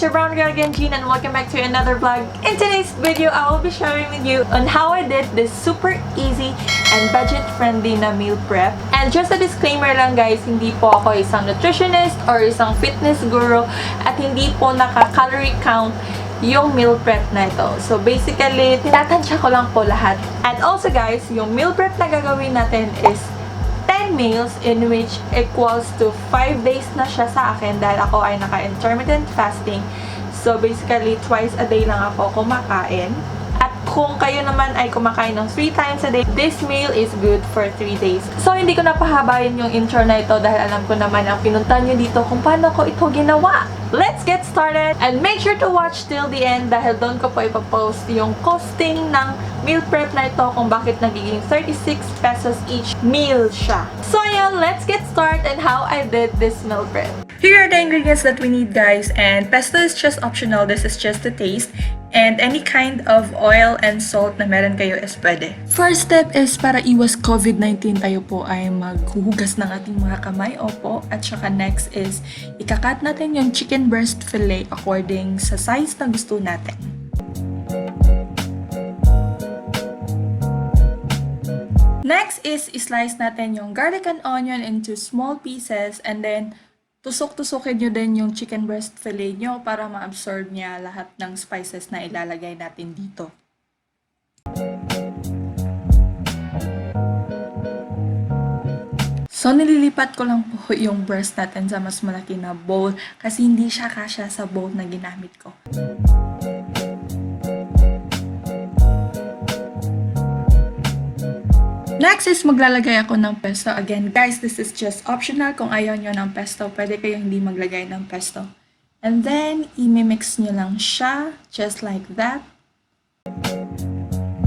your brown girl again, Jean, and welcome back to another vlog. In today's video, I will be sharing with you on how I did this super easy and budget-friendly na meal prep. And just a disclaimer lang guys, hindi po ako isang nutritionist or isang fitness guru at hindi po naka-calorie count yung meal prep na ito. So basically, tinatansya ko lang po lahat. And also guys, yung meal prep na gagawin natin is 10 meals in which equals to 5 days na siya sa akin dahil ako ay naka-intermittent fasting. So basically, twice a day lang ako kumakain. At kung kayo naman ay kumakain ng 3 times a day, this meal is good for 3 days. So hindi ko napahabayin yung intro na ito dahil alam ko naman ang pinuntan nyo dito kung paano ko ito ginawa. Let's get started! And make sure to watch till the end dahil doon ko po ipapost yung costing ng meal prep na ito kung bakit nagiging 36 pesos each meal siya. So yun, let's get started and how I did this meal prep. Here are the ingredients that we need guys, and pesto is just optional, this is just to taste. And any kind of oil and salt na meron kayo is pwede. First step is para iwas COVID-19 tayo po ay maghuhugas ng ating mga kamay, opo. At saka next is ikakat natin yung chicken breast fillet according sa size na gusto natin. Next is slice natin yung garlic and onion into small pieces and then tusok-tusokin nyo din yung chicken breast fillet nyo para ma-absorb niya lahat ng spices na ilalagay natin dito. So, nililipat ko lang po yung breast natin sa mas malaki na bowl kasi hindi siya kasya sa bowl na ginamit ko. Next is maglalagay ako ng pesto. Again, guys, this is just optional. Kung ayaw nyo ng pesto, pwede kayo hindi maglagay ng pesto. And then, imimix nyo lang siya, just like that.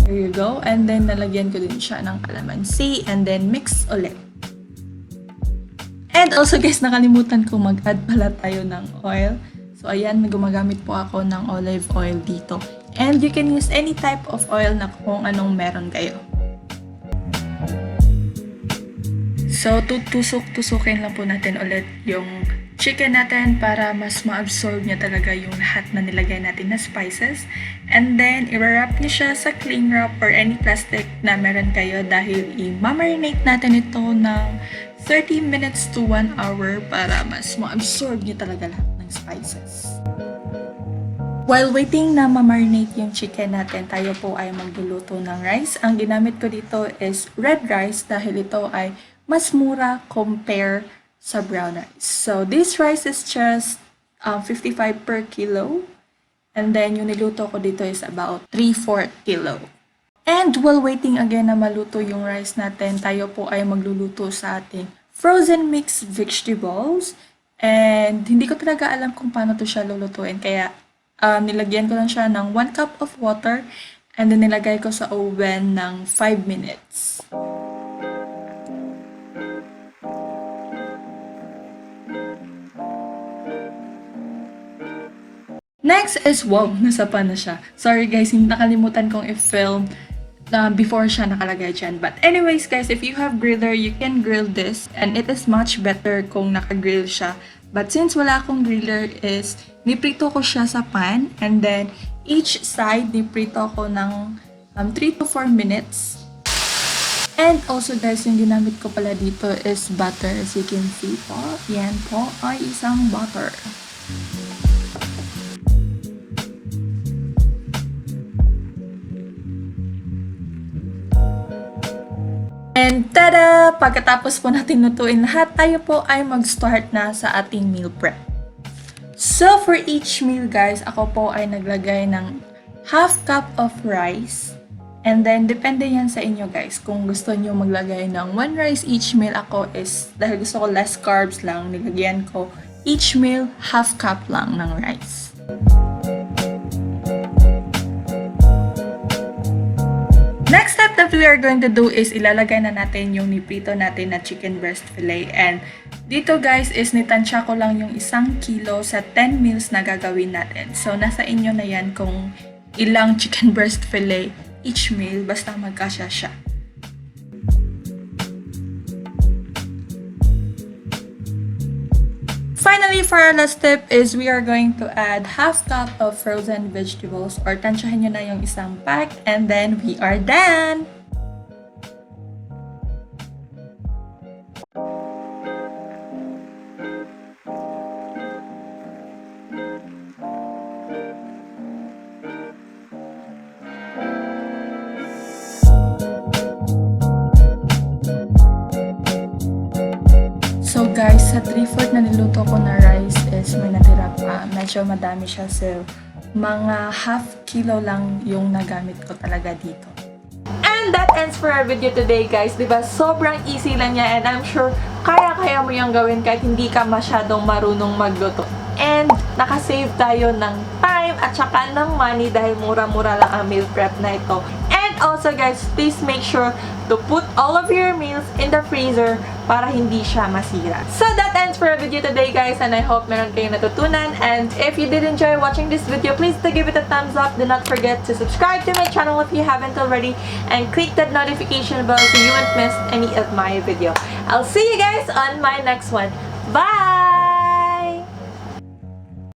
There you go. And then, nalagyan ko din siya ng calamansi. And then, mix ulit. And also, guys, nakalimutan ko mag-add pala tayo ng oil. So, ayan, gumagamit po ako ng olive oil dito. And you can use any type of oil na kung anong meron kayo. So, tutusok-tusukin lang po natin ulit yung chicken natin para mas ma-absorb niya talaga yung lahat na nilagay natin na spices. And then, i-wrap niyo siya sa cling wrap or any plastic na meron kayo dahil i-marinate natin ito ng 30 minutes to 1 hour para mas ma-absorb niya talaga lahat ng spices. While waiting na ma-marinate yung chicken natin, tayo po ay magluluto ng rice. Ang ginamit ko dito is red rice dahil ito ay mas mura compare sa brown rice. So, this rice is just 55 per kilo. And then, yung niluto ko dito is about 3/4 kilo. And while waiting again na maluto yung rice natin, tayo po ay magluluto sa ating frozen mixed vegetables. And hindi ko talaga alam kung paano to siya lulutuin. Kaya, nilagyan ko lang siya ng 1 cup of water. And then, nilagay ko sa oven ng 5 minutes. Next is, wow, nasapa na siya. Sorry guys, nakalimutan kong i-film before siya nakalagay dyan. But anyways guys, if you have griller, you can grill this. And it is much better kung naka-grill siya. But since wala akong griller is, niprito ko siya sa pan. And then, each side, niprito ko ng 3 to 4 minutes. And also guys, yung ginamit ko pala dito is butter. As you can see po, yan po ay isang butter. And tada! Pagkatapos po natin lutuin lahat, tayo po ay mag-start na sa ating meal prep. So for each meal guys, ako po ay naglagay ng half cup of rice. And then depende yan sa inyo guys. Kung gusto nyo maglagay ng 1 rice each meal, ako is, dahil gusto ko less carbs lang, nilagyan ko each meal half cup lang ng rice. Next step that we are going to do is ilalagay na natin yung niprito natin na chicken breast fillet. And dito guys is nitansya ko lang yung 1 kilo sa 10 meals na gagawin natin. So nasa inyo na yan kung ilang chicken breast fillet each meal, basta magkasya siya. finally, for our last tip is we are going to add half cup of frozen vegetables or tansyahin nyo na yung isang pack and then we are done! So guys, sa 3/4 na niluto ko na rice is may natira pa. Medyo madami siya. So, mga half kilo lang yung nagamit ko talaga dito. And that ends for our video today guys. Diba? Sobrang easy lang niya and I'm sure kaya-kaya mo yung gawin kahit hindi ka masyadong marunong magluto. And nakasave tayo ng time at saka ng money dahil mura-mura lang ang meal prep na ito. And also guys, please make sure to put all of your meals in the freezer para hindi siya masira. So that ends for our video today guys and I hope meron kayong natutunan. And if you did enjoy watching this video, please do give it a thumbs up. Do not forget to subscribe to my channel if you haven't already and click that notification bell so you won't miss any of my video. I'll see you guys on my next one. Bye!